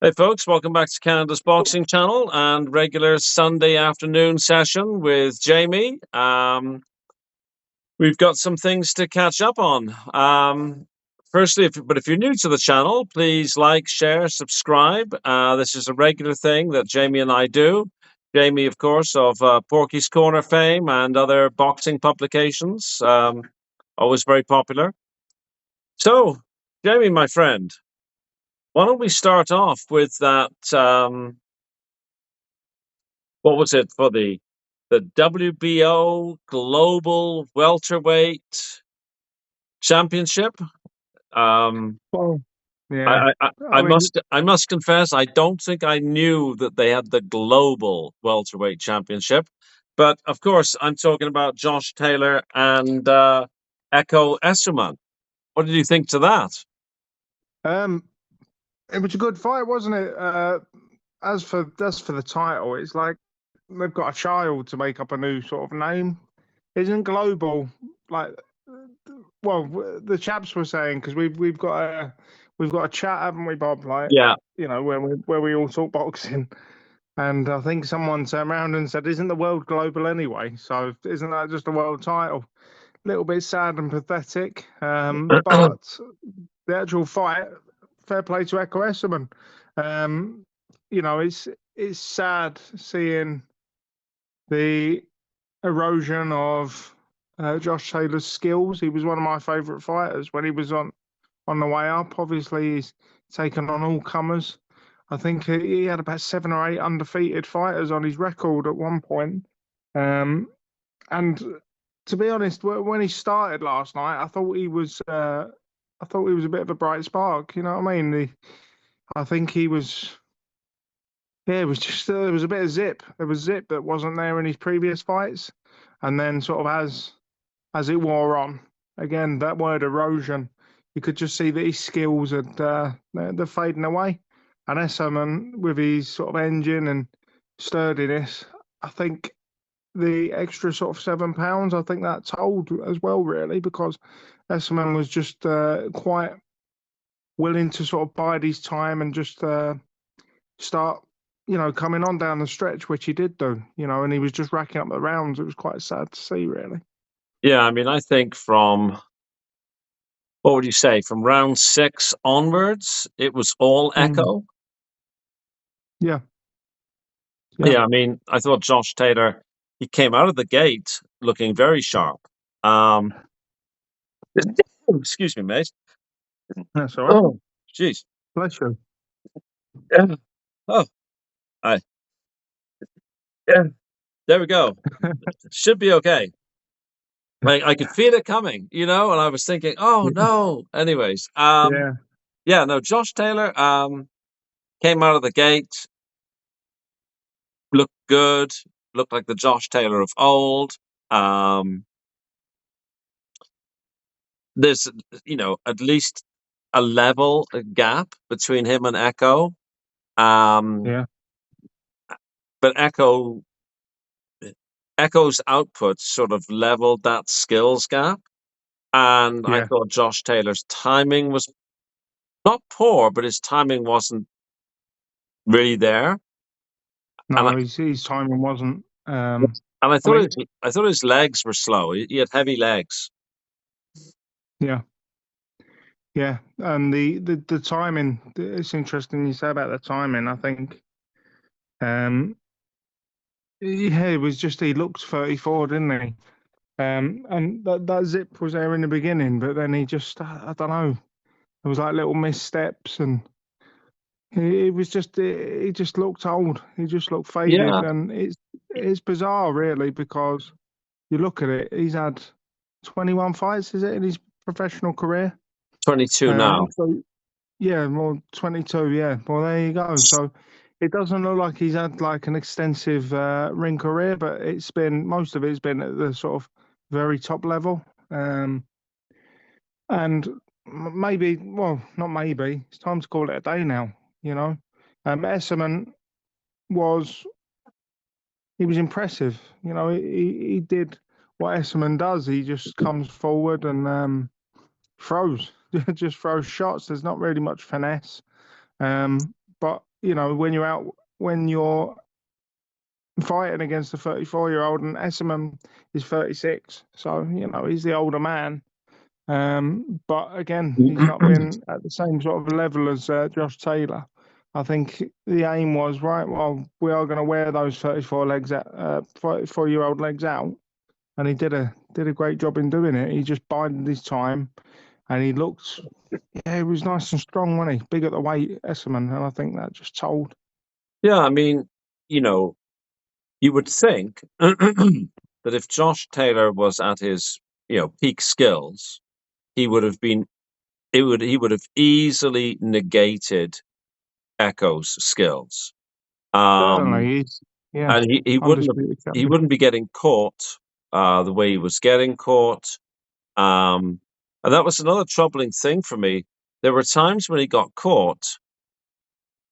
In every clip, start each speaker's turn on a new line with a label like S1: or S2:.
S1: Hey folks, welcome back to Canada's Boxing Channel and regular Sunday afternoon session with Jamie. We've got some things to catch up on. Firstly, if you're new to the channel, please like, share, subscribe. This is a regular thing that Jamie and I do. Jamie, of course, of Porky's Corner fame and other boxing publications, always very popular. So, Jamie, my friend, why don't we start off with that? What was it for the WBO Global Welterweight Championship?
S2: Well, yeah.
S1: I
S2: I mean,
S1: must confess I don't think I knew that they had the Global Welterweight Championship, but of course I'm talking about Josh Taylor and Echo Esiman. What did you think to that?
S2: um, it was a good fight, wasn't it? As for the title, it's like they've got a child to make up a new sort of name. Isn't global like? Well, the chaps were saying because we've got a chat, haven't we, Bob? Like,
S1: Yeah,
S2: where we all talk boxing, and I think someone turned around and said, "Isn't the world global anyway? So isn't that just a world title?" Little bit sad and pathetic. But the actual fight, fair play to Echo Esiman. Um, it's sad seeing the erosion of Josh Taylor's skills. He was one of my favourite fighters when he was on the way up. Obviously, he's taken on all comers. I think he had about 7 or 8 undefeated fighters on his record at one point. Um, and to be honest, when he started last night, I thought he was a bit of a bright spark. You know what I mean? I think he was. Yeah, it was just there was a bit of zip. There was zip that wasn't there in his previous fights, and then sort of as it wore on, again that word erosion, you could just see that his skills had they're fading away. And Esserman with his sort of engine and sturdiness, I think the extra sort of £7, I think that told as well, really, because Esserman was just quite willing to sort of bide his time and just start, coming on down the stretch, which he did do, and he was just racking up the rounds. It was quite sad to see, really.
S1: yeah. I mean, I think from what would you say from round 6 onwards, it was all
S2: Mm.
S1: Echo.
S2: Yeah, yeah,
S1: Yeah, I mean, I thought Josh Taylor, he came out of the gate looking very sharp. Um, excuse me, mate.
S2: that's all right.
S1: Oh, jeez.
S2: Bless you.
S1: Yeah. Oh, I, yeah. There we go. Should be okay. Like I could feel it coming, and I was thinking, oh no. Anyways,
S2: Yeah,
S1: yeah, no, Josh Taylor, came out of the gate, looked good, looked like the Josh Taylor of old. Um, there's, at least a level a gap between him and Echo. Um,
S2: yeah,
S1: but Echo's output sort of leveled that skills gap. And I
S2: yeah.
S1: thought Josh Taylor's timing was not poor, but his timing wasn't really there. And I,
S2: No, his timing wasn't.
S1: and I
S2: I
S1: thought
S2: mean,
S1: his legs were slow. He had heavy legs.
S2: yeah, yeah, and the timing. It's interesting you say about the timing. I think, um, yeah, it was just he looked 34, didn't he? And that zip was there in the beginning, but then he just, I don't know, there was like little missteps, and he was just, he just looked old. He just looked faded,
S1: Yeah,
S2: and it's bizarre, really, because you look at it, he's had 21 fights, is it, in his professional career?
S1: 22 now.
S2: So yeah, well, 22, yeah. Well, there you go. So it doesn't look like he's had like an extensive ring career, but most of it's been at the sort of very top level. And maybe, well, not maybe, it's time to call it a day now, you know. Esserman was, he was impressive. He did what Esserman does. He just comes forward and throws, just throws shots. There's not really much finesse. But when you're fighting against a 34-year-old, and Esiman is 36, so he's the older man. But again, he's not been at the same sort of level as Josh Taylor. I think the aim was right. Well, we are going to wear those 34-year-old legs out, and he did a great job in doing it. He just bided his time, and he looked, yeah, he was nice and strong, wasn't he? Big at the weight, Esserman, and I think that just told.
S1: Yeah, I mean, you would think that if Josh Taylor was at his, peak skills, he would have been. He would have easily negated Echo's skills.
S2: Certainly, he's yeah,
S1: And
S2: undisputed
S1: he
S2: champion.
S1: wouldn't be getting caught the way he was getting caught. And that was another troubling thing for me. There were times when he got caught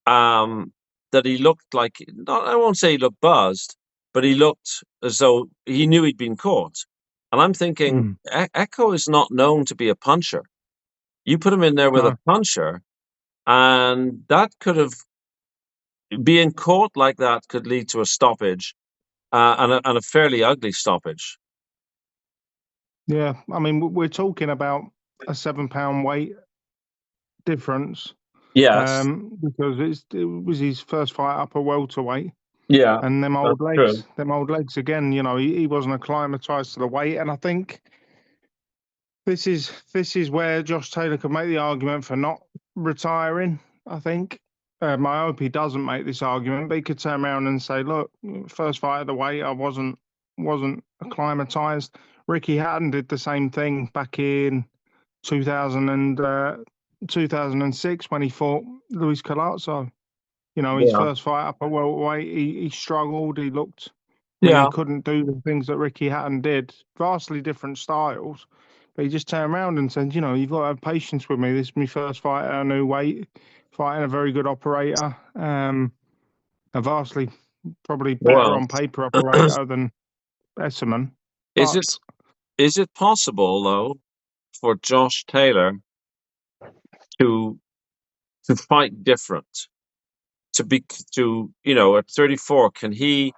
S1: that he looked like, not, I won't say he looked buzzed, but he looked as though he knew he'd been caught. And I'm thinking,
S2: Mm,
S1: Echo is not known to be a puncher. You put him in there with a
S2: no,
S1: puncher, and that could have being caught like that could lead to a stoppage, and a fairly ugly stoppage.
S2: yeah. I mean, we're talking about a 7 pound weight difference,
S1: Yes,
S2: because it was his first fight up a welterweight.
S1: yeah,
S2: And
S1: that's true.
S2: them old legs again, he wasn't acclimatized to the weight. And I think this is where Josh Taylor could make the argument for not retiring. I think. I hope he doesn't make this argument, but he could turn around and say, "Look, first fight of the weight, I wasn't acclimatized." Ricky Hatton did the same thing back in 2000 2006 when he fought Luis Colazzo. His
S1: Yeah,
S2: first fight up at welterweight, he struggled. He looked. I mean, he
S1: yeah,
S2: couldn't do the things that Ricky Hatton did. Vastly different styles, but he just turned around and said, "You've got to have patience with me. This is my first fight at a new weight, fighting a very good operator, a vastly probably better
S1: well,
S2: on paper operator than Esserman."
S1: is
S2: But
S1: it is it possible though for Josh Taylor to fight different? To be at 34, can he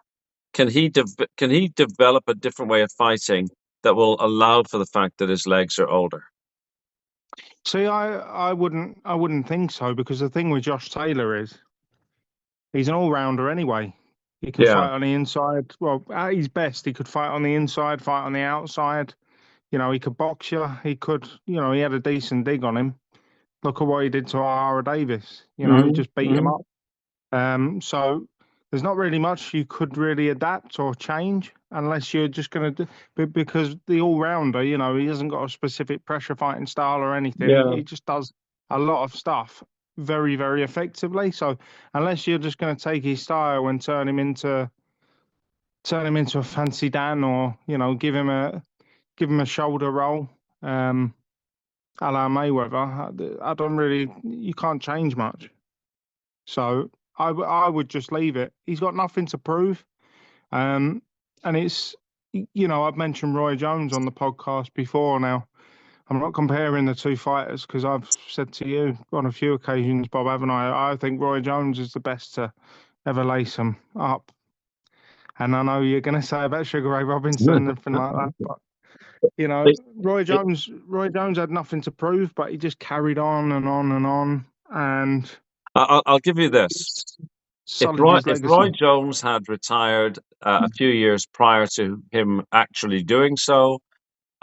S1: develop a different way of fighting that will allow for the fact that his legs are older?
S2: see, I wouldn't think so, because the thing with Josh Taylor is he's an all rounder anyway. He can
S1: Yeah,
S2: fight on the inside. Well, at his best, he could fight on the inside, fight on the outside. He could box you. He could, he had a decent dig on him. Look at what he did to Ara Davis. He
S1: hmm
S2: just beat him up. So there's not really much you could really adapt or change unless you're just going to do, because the all rounder, he hasn't got a specific pressure fighting style or anything. He,
S1: yeah,
S2: he just does a lot of stuff very, very effectively. So unless you're just going to take his style and turn him into a fancy Dan, or give him a shoulder roll, a la Mayweather, I don't really. You can't change much. So I would just leave it. He's got nothing to prove. Um, and I've mentioned Roy Jones on the podcast before now. I'm not comparing the two fighters, because I've said to you on a few occasions, Bob, haven't I think Roy Jones is the best to ever lace him up. And I know you're going to say about Sugar Ray Robinson and everything like that, but
S1: It-
S2: Roy Jones had nothing to prove, but he just carried on and on and on, and
S1: I'll give you this.
S2: solid his
S1: If Roy
S2: legacy.
S1: Jones had retired a few years prior to him actually doing so,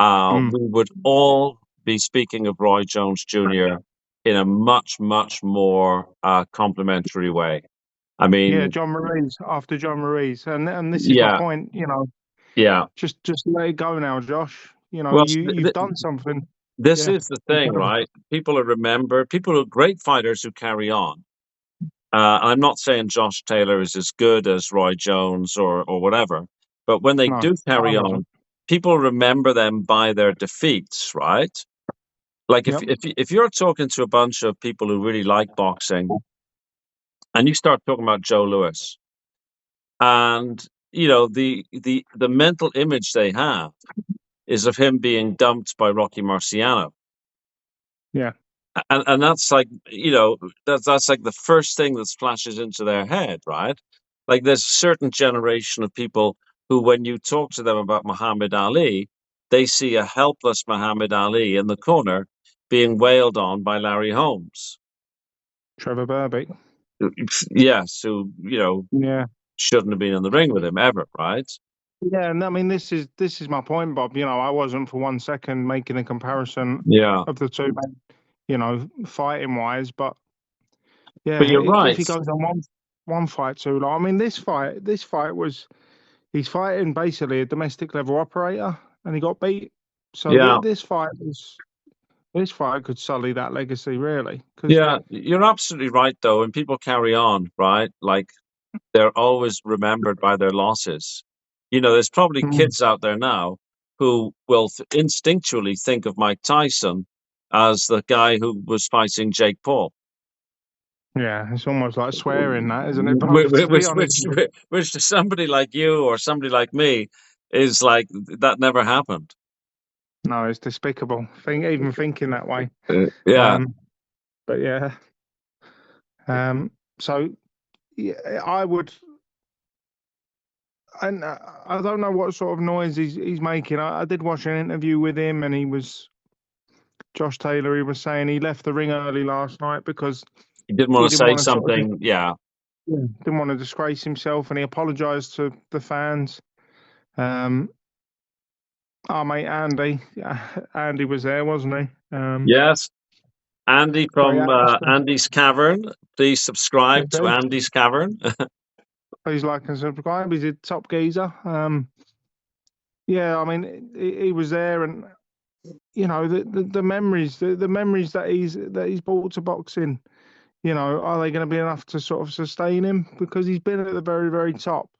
S2: Mm.
S1: we would all be speaking of Roy Jones Jr. in a much, much more complimentary way. I
S2: Yeah,
S1: mean,
S2: John Ruiz, after John Ruiz, and this is my
S1: yeah,
S2: point.
S1: yeah.
S2: Just let it go now, Josh.
S1: Well,
S2: You've done something.
S1: this
S2: Yeah,
S1: is the
S2: you've
S1: thing,
S2: got to.
S1: right? People who are great fighters who carry on. I'm not saying Josh Taylor is as good as Roy Jones or whatever, but when they
S2: No,
S1: do
S2: far
S1: carry
S2: wasn't.
S1: on, people remember them by their defeats, right? Like
S2: Yep.
S1: if you're talking to a bunch of people who really like boxing, and you start talking about Joe Louis, and the mental image they have is of him being dumped by Rocky Marciano.
S2: Yeah.
S1: And that's like, that's like the first thing that flashes into their head, right? Like there's a certain generation of people who, when you talk to them about Muhammad Ali, they see a helpless Muhammad Ali in the corner being wailed on by Larry Holmes.
S2: Trevor Burbick.
S1: Yes, who,
S2: Yeah.
S1: shouldn't have been in the ring with him ever, right?
S2: Yeah, and I mean this is my point, Bob. I wasn't for 1 second making a comparison
S1: Yeah.
S2: of the two men, fighting wise, but
S1: But
S2: yeah,
S1: you're
S2: if
S1: right.
S2: he goes on one fight too long, I mean this fight was he's fighting basically a domestic level operator, and he got beat. So
S1: Yeah.
S2: this fight could sully that legacy really, because
S1: Yeah, you're absolutely right, though. And people carry on, right? Like they're always remembered by their losses. There's probably kids out there now who will instinctually think of Mike Tyson as the guy who was fighting Jake Paul.
S2: yeah, it's almost like swearing that, isn't it, Bob?
S1: Which,
S2: To be
S1: which,
S2: honest,
S1: which, which to somebody like you or somebody like me is like that never happened.
S2: no, it's despicable. Even thinking that way.
S1: Yeah,
S2: Um, but yeah, so yeah, I would. And I don't know what sort of noise he's making. I did watch an interview with him, and Josh Taylor. He was saying he left the ring early last night because
S1: he didn't
S2: he
S1: want to
S2: didn't
S1: say
S2: want to sort of
S1: something. Yeah,
S2: didn't want to disgrace himself, and he apologised to the fans. Um, our mate Andy, Andy was there, wasn't he?
S1: yes. Andy
S2: So he
S1: from
S2: asked him,
S1: Andy's Cavern. Please subscribe to Andy's Cavern.
S2: he's like and subscribe. He's a top geezer. Yeah, I mean, he was there, and the memories, the memories that he's brought to boxing. Are they going to be enough to sort of sustain him? Because he's been at the very, very top.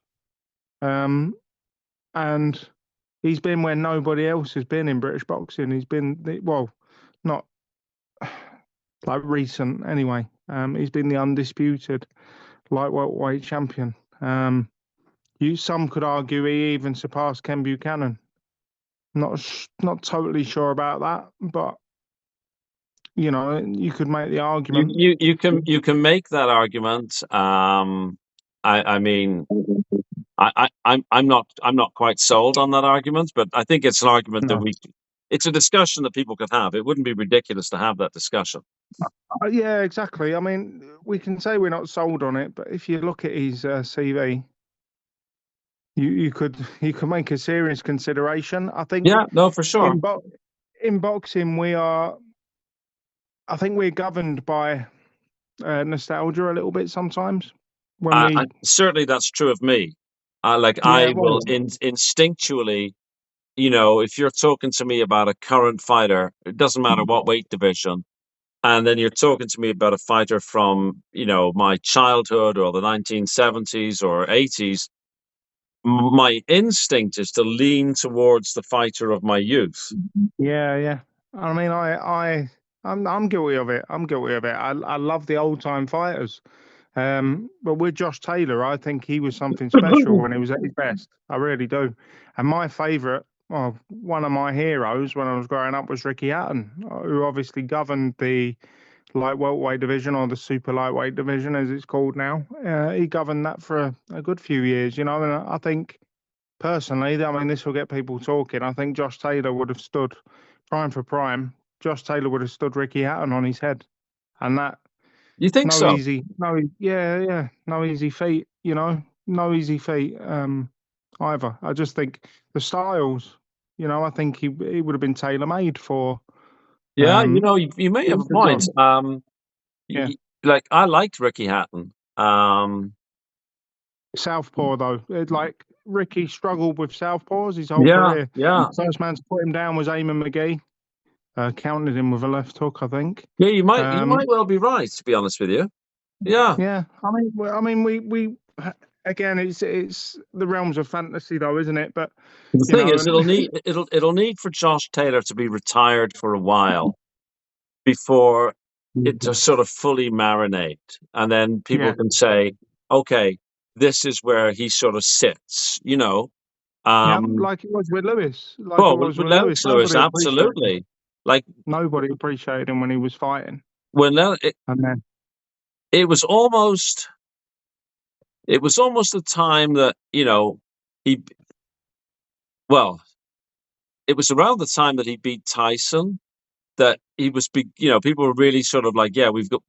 S2: Um, and he's been where nobody else has been in British boxing. He's been, well, not like recent anyway. He's been the undisputed light welterweight champion. Some could argue he even surpassed Ken Buchanan. Not totally sure about that, but you could make the
S1: You
S2: argument.
S1: you can make that argument. I mean, I'm not quite sold on that argument, but I think it's an argument that
S2: No.
S1: it's a discussion that people could have. It wouldn't be ridiculous to have that discussion.
S2: Yeah, exactly. I mean, we can say we're not sold on it, but if you look at his CV, you could make a serious consideration. I think
S1: Yeah, no, for sure.
S2: in boxing I think we're governed by nostalgia a little bit sometimes when we.
S1: Certainly that's true of me. Like
S2: Yeah,
S1: I
S2: well,
S1: will instinctually, if you're talking to me about a current fighter, it doesn't matter what weight division, and then you're talking to me about a fighter from, my childhood or the 1970s or 80s, my instinct is to lean towards the fighter of my youth.
S2: yeah, yeah. I mean, I'm guilty of it. I'm guilty of it. I love the old time fighters. But with Josh Taylor, I think he was something special when he was at his best. I really do. And my favourite, well, one of my heroes when I was growing up was Ricky Hatton, who obviously governed the light welterweight division, or the super lightweight division as it's called now. He governed that for a good few years, and I think personally, I mean, this will get people talking. I think Josh Taylor would have stood prime for prime. Josh Taylor would have stood Ricky Hatton on his head, and that
S1: You think
S2: no
S1: so?
S2: easy, no, yeah, yeah, no easy feat, no easy feat either. I just think the styles, I think he would have been tailor made for
S1: Yeah,
S2: um
S1: you may have a
S2: the
S1: point.
S2: job. Yeah,
S1: Like I liked Ricky Hatton.
S2: southpaw though, like Ricky struggled with southpaws his whole
S1: Yeah,
S2: career.
S1: yeah,
S2: First man to put him down was Eamon McGee. Counted him with a left hook, I think.
S1: yeah. You might
S2: Um,
S1: well be right, to be honest with you. Yeah.
S2: yeah, I mean, we again, it's the realms of fantasy, though, isn't it? But
S1: The thing is,
S2: and
S1: it'll need for Josh Taylor to be retired for a while before it to sort of fully marinate, and then people
S2: yeah,
S1: can say, okay, this is where he sort of sits.
S2: yeah,
S1: Um,
S2: like it was with Lewis, like it
S1: well,
S2: was
S1: with
S2: with Lewis.
S1: Lennox Lewis,
S2: Nobody appreciated him.
S1: absolutely. Like
S2: Nobody appreciated him when he was fighting.
S1: when
S2: And then,
S1: it was almost a time that he well, it was around the time that he beat Tyson that he was big. People were really sort of like, yeah, we've got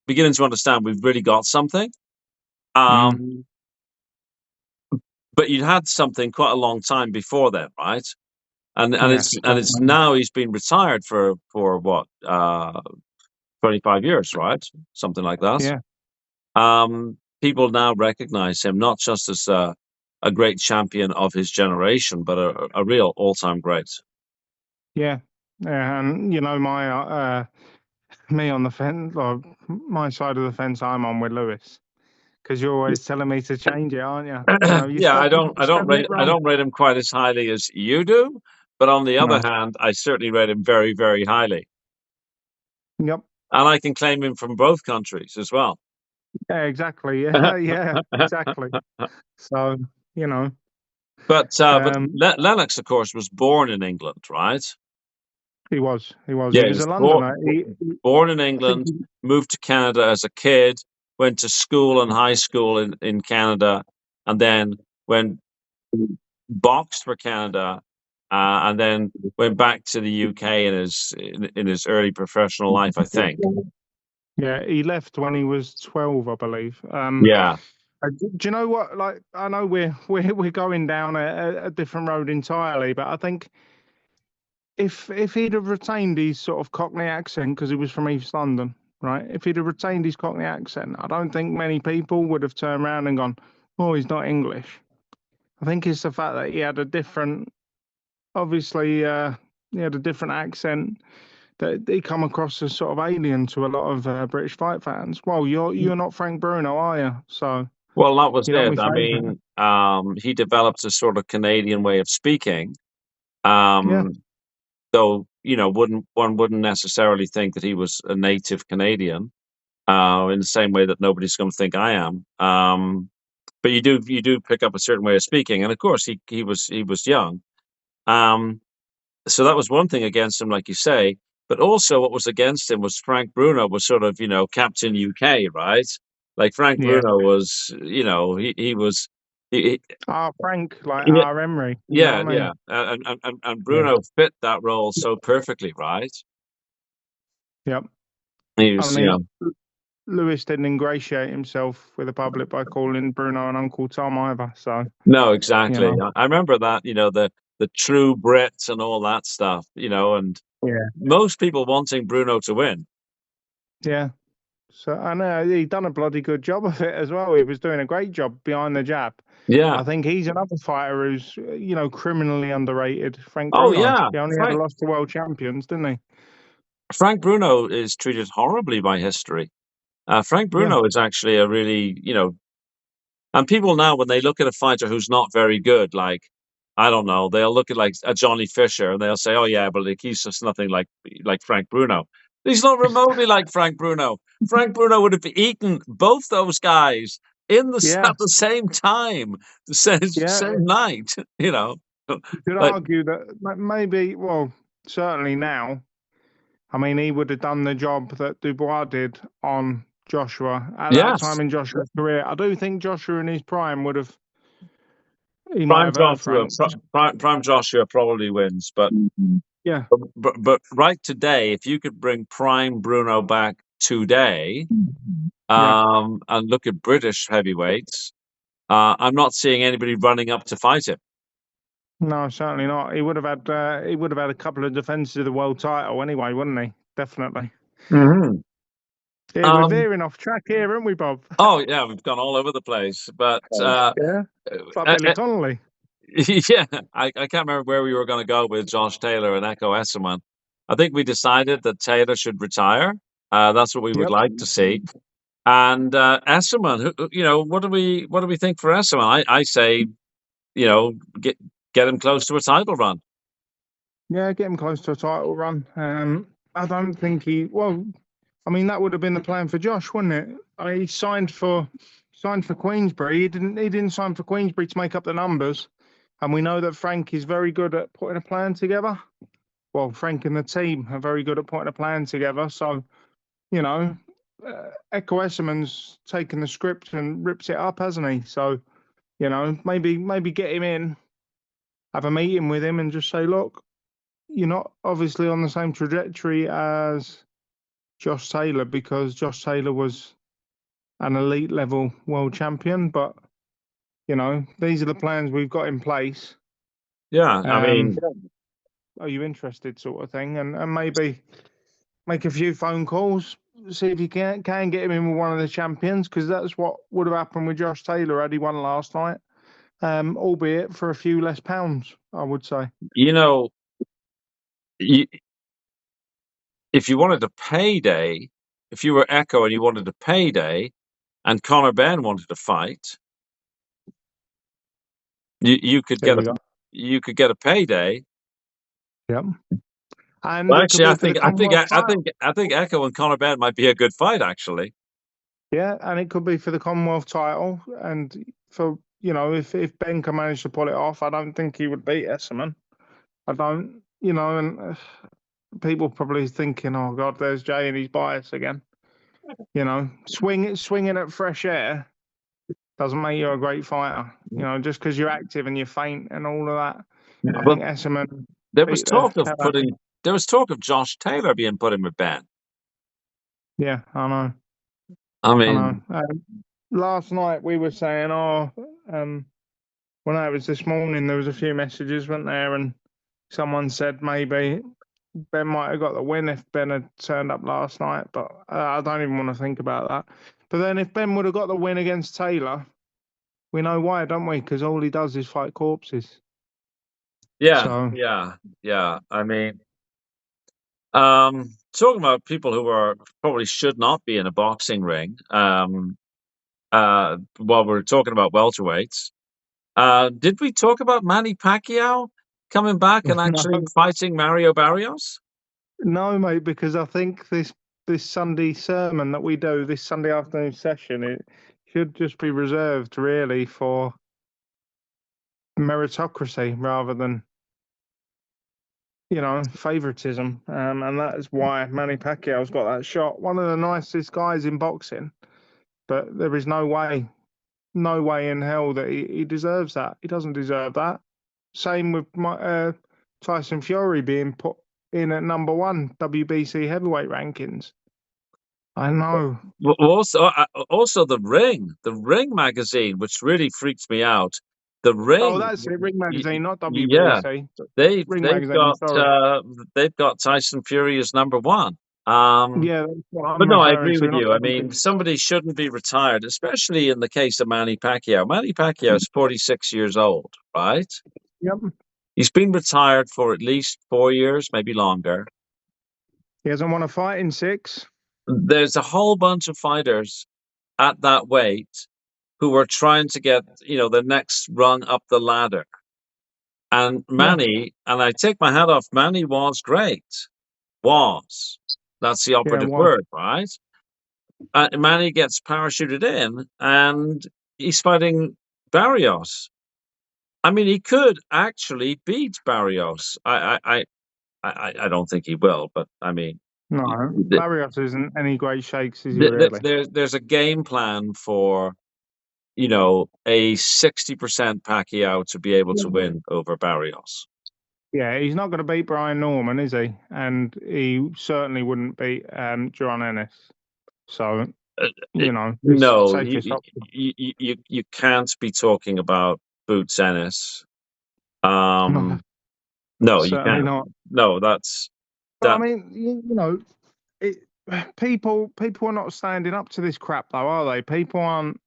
S1: beginning to understand we've really got something.
S2: mm,
S1: Um, but you'd had something quite a long time before then, right? And
S2: yeah,
S1: it's
S2: definitely.
S1: now he's been retired for what 25 years, right? Something like that.
S2: Yeah,
S1: People now recognize him not just as a great champion of his generation, but a real all-time great.
S2: yeah, yeah. And me on the fence, or my side of the fence, I'm on with Lewis, because you're always telling me to change it, aren't you? You
S1: Yeah,
S2: you spell it
S1: I
S2: wrong.
S1: don't rate him quite as highly as you do, but on the other
S2: No.
S1: hand, I certainly rate him very, very highly,
S2: Yep.
S1: and I can claim him from both countries as well.
S2: Yeah, exactly. Yeah, yeah, exactly. So, you know,
S1: But
S2: um,
S1: Lennox, of course, was born in England, right?
S2: he
S1: Yeah, he
S2: was
S1: was
S2: a Londoner.
S1: born in
S2: I think
S1: England, moved to Canada as a kid, went to school and high school in Canada, and then went boxed for Canada, and then went back to the UK in his early professional life, I think.
S2: yeah, he left when he was 12, I believe.
S1: Yeah.
S2: Do you know what? Like, I know we're going down a different road entirely, but I think if he'd have retained his sort of Cockney accent because he was from East London, right? If he'd have retained his Cockney accent, I don't think many people would have turned around and gone, "Oh, he's not English." I think it's the fact that he had a different, obviously, he had a different accent that he come across as sort of alien to a lot of British fight fans. Well, you're not Frank Bruno, are you? So
S1: Well, that was
S2: you're not my
S1: it. I
S2: favourite.
S1: mean, he developed a sort of Canadian way of speaking.
S2: Yeah,
S1: Um, though, wouldn't necessarily think that he was a native Canadian, in the same way that nobody's going to think I am. But you do pick up a certain way of speaking, and of course he was young. Um, so that was one thing against him, like you say. But also, what was against him was Frank Bruno was sort of Captain UK, right? Like Frank
S2: yeah.
S1: Bruno was, he was, he,
S2: Frank, like
S1: he-
S2: our Emery, you know
S1: yeah,
S2: what I
S1: yeah,
S2: mean?
S1: and
S2: Yeah.
S1: Bruno fit that role so perfectly, right?
S2: Yep.
S1: He
S2: I
S1: was,
S2: mean, Lewis didn't ingratiate himself with the public by calling Bruno an Uncle Tom either. So,
S1: no,
S2: you
S1: exactly.
S2: know,
S1: I remember that, the true Brits and all that stuff, and
S2: yeah,
S1: most people wanting Bruno to win.
S2: yeah. So, I know he done a bloody good job of it as well. He was doing a great job behind the jab.
S1: Yeah.
S2: I think he's another fighter who's, criminally underrated. Frank
S1: Oh,
S2: Bruno.
S1: yeah.
S2: He only had a loss to world champions, didn't he?
S1: Frank Bruno is treated horribly by history. Frank
S2: Yeah,
S1: Bruno is actually a really, and people now, when they look at a fighter who's not very good, like, I don't know, they'll look at like a Johnny Fisher and they'll say, oh, yeah, but like, he's just nothing like Frank Bruno. He's not remotely like Frank Bruno. Frank Bruno would have eaten both those guys
S2: yeah,
S1: at the same time, the
S2: yeah.
S1: same night,
S2: You could
S1: like,
S2: argue that maybe, well, certainly now. I mean, he would have done the job that Dubois did on Joshua at that
S1: yes,
S2: time in Joshua's career. I do think Joshua in his prime would have, he might
S1: Prime
S2: have hurt
S1: Joshua,
S2: Frank.
S1: Prime Joshua probably wins, but
S2: Yeah,
S1: but right today, if you could bring Prime Bruno back today,
S2: yeah.
S1: and look at British heavyweights, I'm not seeing anybody running up to fight him.
S2: No, certainly not. He would have had a couple of defenses of the world title anyway, wouldn't he? Definitely.
S1: Hmm.
S2: Yeah, we're
S1: Um,
S2: veering off track here, aren't we, Bob?
S1: oh yeah, we've gone all over the place, but
S2: Yeah. It's like Billy
S1: uh,
S2: Connolly.
S1: yeah, I can't remember where we were going to go with Josh Taylor and Echo Esiman. I think we decided that Taylor should retire. That's what we would
S2: Yep.
S1: like to see. And Esiman, what do we think for Esiman? I say, you know, get him close to a title run.
S2: Yeah, get him close to a title run. I don't think well, I mean, that would have been the plan for Josh, wouldn't it? He signed for Queensbury. He didn't sign for Queensbury to make up the numbers. And we know that Frank is very good at putting a plan together. well, Frank and the team are very good at putting a plan together. So, you know, Echo Esiman's taken the script and rips it up, hasn't he? So, maybe get him in, have a meeting with him, and just say, look, you're not obviously on the same trajectory as Josh Taylor because Josh Taylor was an elite level world champion, but these are the plans we've got in place.
S1: Yeah, I
S2: Um,
S1: mean,
S2: are you interested, sort of thing, and maybe make a few phone calls, see if you can get him in with one of the champions, because that's what would have happened with Josh Taylor had he won last night, albeit for a few less pounds, I would say.
S1: you know, you, if you wanted a payday, if you were Echo and you wanted a payday, and Conor Ben wanted to fight, you could
S2: There
S1: get
S2: we go.
S1: a payday.
S2: Yep. And
S1: Well,
S2: it could
S1: actually,
S2: be for the Commonwealth title.
S1: I think Echo and Conor Ben might be a good fight. Actually,
S2: Yeah, and it could be for the Commonwealth title. And for if Ben can manage to pull it off, I don't think he would beat Esserman. I don't, and people probably thinking, oh God, there's Jay and his bias again. Swinging at fresh air doesn't make you a great fighter. Just because you're active and you're faint and all of that. I
S1: but
S2: think Esserman
S1: there was
S2: beat the
S1: talk of
S2: hell out of him.
S1: Josh Taylor being put in with Ben.
S2: Yeah, I know.
S1: I
S2: I know.
S1: mean,
S2: Last night we were saying, when I was this morning, there was a few messages, weren't there? And someone said maybe Ben might have got the win if Ben had turned up last night, but I don't even want to think about that. But then if Ben would have got the win against Taylor, we know why, don't we? Because all he does is fight corpses.
S1: yeah,
S2: So
S1: yeah, yeah. I mean, talking about people who are probably should not be in a boxing ring. While we're talking about welterweights, did we talk about Manny Pacquiao coming back and
S2: no,
S1: actually fighting Mario Barrios?
S2: no, mate, because I think this Sunday sermon that we do, this Sunday afternoon session, it should just be reserved really for meritocracy rather than favoritism, and that is why Manny Pacquiao's got that shot. One of the nicest guys in boxing, but there is no way in hell that he deserves that. He doesn't deserve that. Same with Tyson Fury being put in at number one WBC heavyweight rankings. I know.
S1: Well, also the Ring magazine, which really freaks me out. The
S2: Oh,
S1: Ring,
S2: that's it. Ring magazine, not
S1: yeah,
S2: WBC.
S1: they've
S2: Ring
S1: they've
S2: magazine.
S1: got
S2: Sorry.
S1: they've got Tyson Fury as number one.
S2: Yeah, that's what
S1: But
S2: I'm
S1: no, I
S2: referring
S1: agree
S2: to.
S1: with
S2: Not
S1: you. I mean,
S2: WBC.
S1: somebody shouldn't be retired, especially in the case of Manny Pacquiao. Manny Pacquiao is 46 years old, right?
S2: Yep.
S1: He's been retired for at least 4 years, maybe longer.
S2: He hasn't won a fight in six.
S1: There's a whole bunch of fighters at that weight who are trying to get, the next rung up the ladder. And
S2: Yeah.
S1: Manny, and I take my hat off, Manny was great. Was. That's the
S2: Yeah.
S1: operative
S2: One.
S1: word, right? Manny gets parachuted in and he's fighting Barrios. I mean, he could actually beat Barrios. I don't think he will, but I mean,
S2: No, Barrios isn't any great shakes, is he really?
S1: there's a game plan for a 60% Pacquiao to be able to win over Barrios.
S2: Yeah, he's not going to beat Brian Norman, is he? And he certainly wouldn't beat John Ennis. So,
S1: Uh,
S2: it's
S1: no,
S2: safest option.
S1: you can't be talking about Boots Ennis.
S2: No,
S1: No, you
S2: certainly
S1: can't.
S2: not.
S1: No, that's
S2: But I
S1: that.
S2: mean, it, people are not standing up to this crap, though, are they? People aren't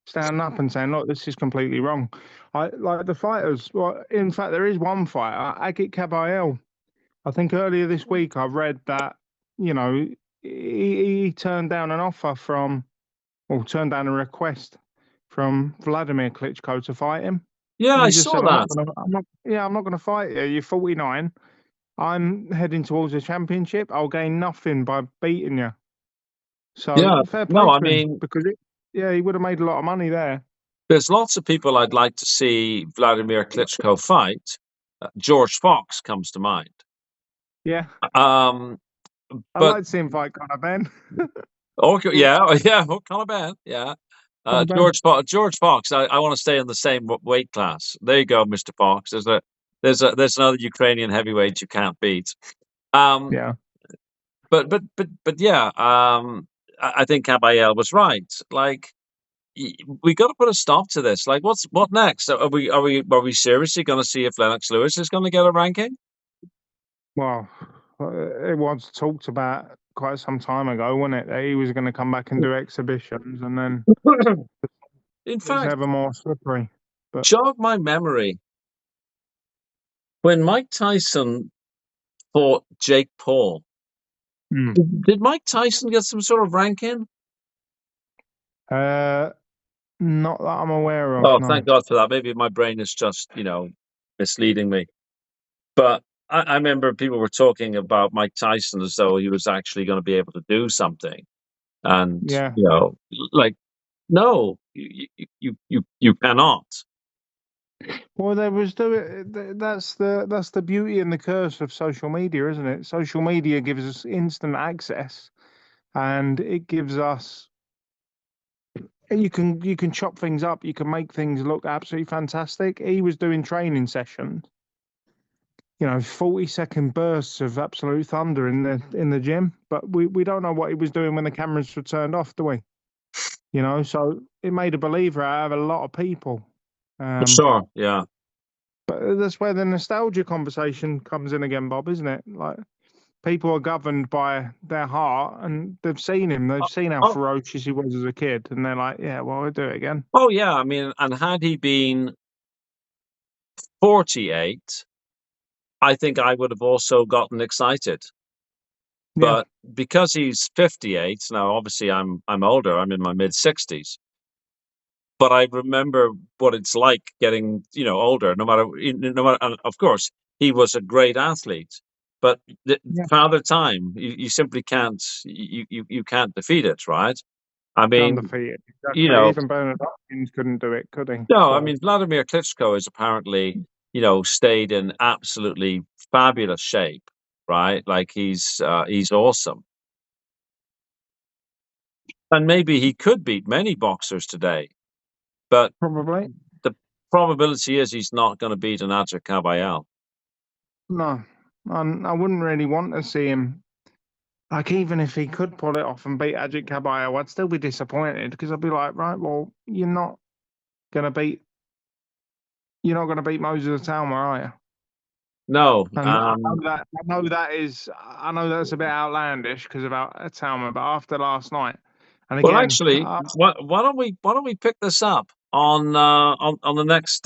S2: standing up and saying, "Look, this is completely wrong." I like the fighters. Well, in fact, there is one fighter, Agit Kabayel. I think earlier this week I read that you know he turned down an offer turned down a request from Vladimir Klitschko to fight him,
S1: Yeah,
S2: and
S1: I
S2: he just
S1: saw
S2: said,
S1: that.
S2: I'm not going to fight you. You're 49. I'm heading towards a championship. I'll gain nothing by beating you. So
S1: Yeah,
S2: fair play
S1: no, I
S2: to him
S1: mean,
S2: because he would have made a lot of money there.
S1: there's lots of people I'd like to see Vladimir Klitschko fight. George Fox comes to mind.
S2: Yeah,
S1: Um,
S2: I'd
S1: but
S2: like to see him fight Conor Ben.
S1: okay, yeah, yeah, oh, Caliban, yeah.
S2: Conor Ben.
S1: George Fox. I want to stay in the same weight class. There you go, Mr. Fox. There's another Ukrainian heavyweight you can't beat. Um,
S2: Yeah.
S1: but yeah. I think Kabayel was right. Like we got to put a stop to this. Like, what next? Are we seriously going to see if Lennox Lewis is going to get a ranking?
S2: Well, it was talked about quite some time ago, wasn't it? That he was going to come back and do exhibitions, and then
S1: In
S2: it's
S1: fact,
S2: ever more slippery. But
S1: jog my memory. When Mike Tyson fought Jake Paul,
S2: mm.
S1: did Mike Tyson get some sort of ranking?
S2: uh, not that I'm aware of.
S1: Oh,
S2: No.
S1: thank God for that. Maybe my brain is just, misleading me. But I remember people were talking about Mike Tyson as though he was actually going to be able to do something. And,
S2: Yeah.
S1: like, no, you cannot.
S2: Well, there was that's the beauty and the curse of social media, isn't it? Social media gives us instant access, and it gives us you can chop things up, you can make things look absolutely fantastic. He was doing training sessions, 40-second bursts of absolute thunder in the gym, but we don't know what he was doing when the cameras were turned off, do we? So it made a believer out of a lot of people.
S1: Sure, yeah.
S2: But that's where the nostalgia conversation comes in again, Bob, isn't it? Like, people are governed by their heart, and they've seen him. They've seen how
S1: Oh,
S2: ferocious he was as a kid, and they're like, "Yeah, well, we'll do it again."
S1: oh, yeah. I mean, and had he been 48, I think I would have also gotten excited.
S2: Yeah,
S1: But because he's 58 now, obviously I'm older. I'm in my mid 60s. But I remember what it's like getting, older. No matter. And of course, he was a great athlete, but
S2: yeah,
S1: Father Time, you simply can't. You can't defeat it, right? I mean,
S2: undefeated.
S1: you
S2: Exactly.
S1: know,
S2: Even Bernard Hopkins couldn't do it, could he?
S1: no. I
S2: So
S1: mean, Vladimir Klitschko is apparently, stayed in absolutely fabulous shape, right? Like he's awesome. And maybe he could beat many boxers today, but
S2: probably
S1: the probability is he's not going to beat an Adrian Caballel.
S2: no. I wouldn't really want to see him. Like, even if he could pull it off and beat Ajit Caballo, I'd still be disappointed because I'd be like, right, well, gonna beat you're not gonna beat Moses Talma, are you?
S1: No,
S2: And I know that's a bit outlandish because about Talma, but after last night, and
S1: well,
S2: again,
S1: actually, why don't we pick this up on the next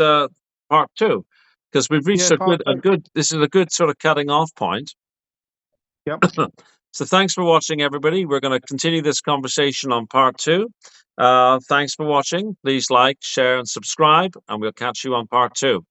S1: part two, because we've reached
S2: yeah,
S1: a
S2: part
S1: good a
S2: two.
S1: good this is a good sort of cutting off point.
S2: Yep,
S1: So thanks for watching, everybody. We're going to continue this conversation on part two. Thanks for watching. Please like, share, and subscribe, and we'll catch you on part two.